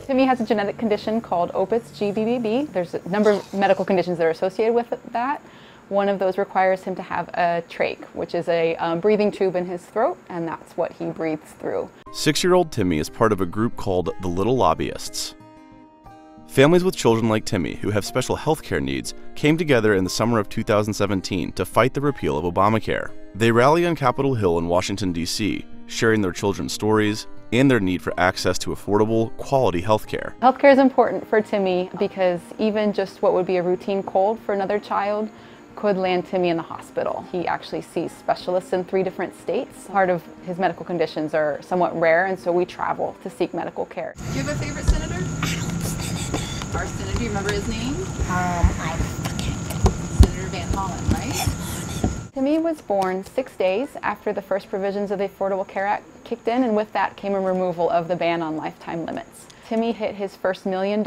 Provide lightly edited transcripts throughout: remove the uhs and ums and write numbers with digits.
Timmy has a genetic condition called Opitz GBBB. There's a number of medical conditions that are associated with that. One of those requires him to have a trach, which is a breathing tube in his throat, and that's what he breathes through. 6-year-old Timmy is part of a group called the Little Lobbyists. Families with children like Timmy who have special healthcare needs came together in the summer of 2017 to fight the repeal of Obamacare. They rally on Capitol Hill in Washington, D.C., sharing their children's stories and their need for access to affordable, quality healthcare. Healthcare is important for Timmy because even just what would be a routine cold for another child could land Timmy in the hospital. He actually sees specialists in 3 different states. Part of his medical conditions are somewhat rare, and so we travel to seek medical care. Do you have a favorite senator? Our senator, do you remember his name? I Senator Van Hollen, right? Timmy was born 6 days after the first provisions of the Affordable Care Act kicked in, and with that came a removal of the ban on lifetime limits. Timmy hit his first $1 million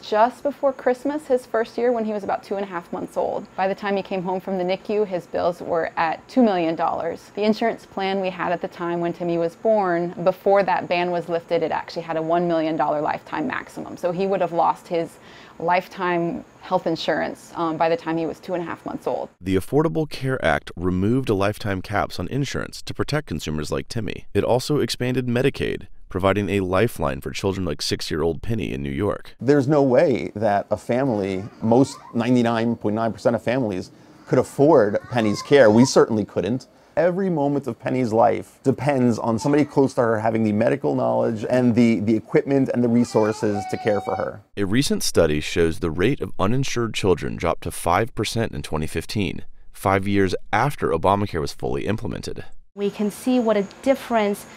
just before Christmas, his first year, when he was about 2.5 months old. By the time he came home from the NICU, his bills were at $2 million. The insurance plan we had at the time when Timmy was born, before that ban was lifted, it actually had a $1 million lifetime maximum. So he would have lost his lifetime health insurance by the time he was 2.5 months old. The Affordable Care Act removed lifetime caps on insurance to protect consumers like Timmy. It also expanded Medicaid, providing a lifeline for children like 6-year-old Penny in New York. There's no way that a family, most 99.9% of families, could afford Penny's care. We certainly couldn't. Every moment of Penny's life depends on somebody close to her having the medical knowledge and the equipment and the resources to care for her. A recent study shows the rate of uninsured children dropped to 5% in 2015, 5 years after Obamacare was fully implemented. We can see what a difference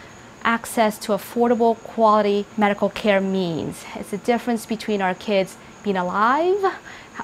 access to affordable, quality medical care means. It's the difference between our kids being alive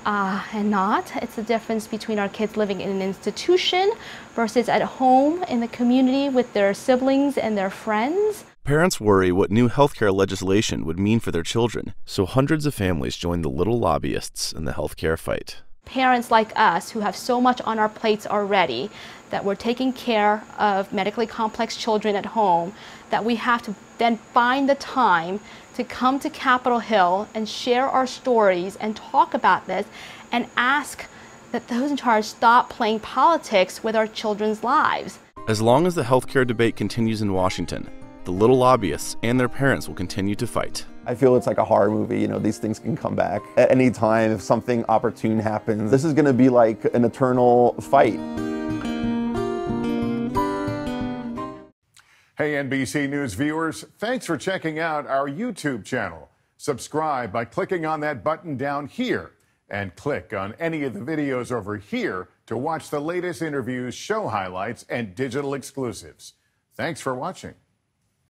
and not. It's the difference between our kids living in an institution versus at home in the community with their siblings and their friends. Parents worry what new healthcare legislation would mean for their children, so hundreds of families join the Little Lobbyists in the healthcare fight. Parents like us who have so much on our plates already, that we're taking care of medically complex children at home, that we have to then find the time to come to Capitol Hill and share our stories and talk about this and ask that those in charge stop playing politics with our children's lives. As long as the healthcare debate continues in Washington, the Little Lobbyists and their parents will continue to fight. I feel it's like a horror movie, these things can come back at any time if something opportune happens. This is going to be like an eternal fight. Hey NBC News viewers, thanks for checking out our YouTube channel. Subscribe by clicking on that button down here and click on any of the videos over here to watch the latest interviews, show highlights, and digital exclusives. Thanks for watching.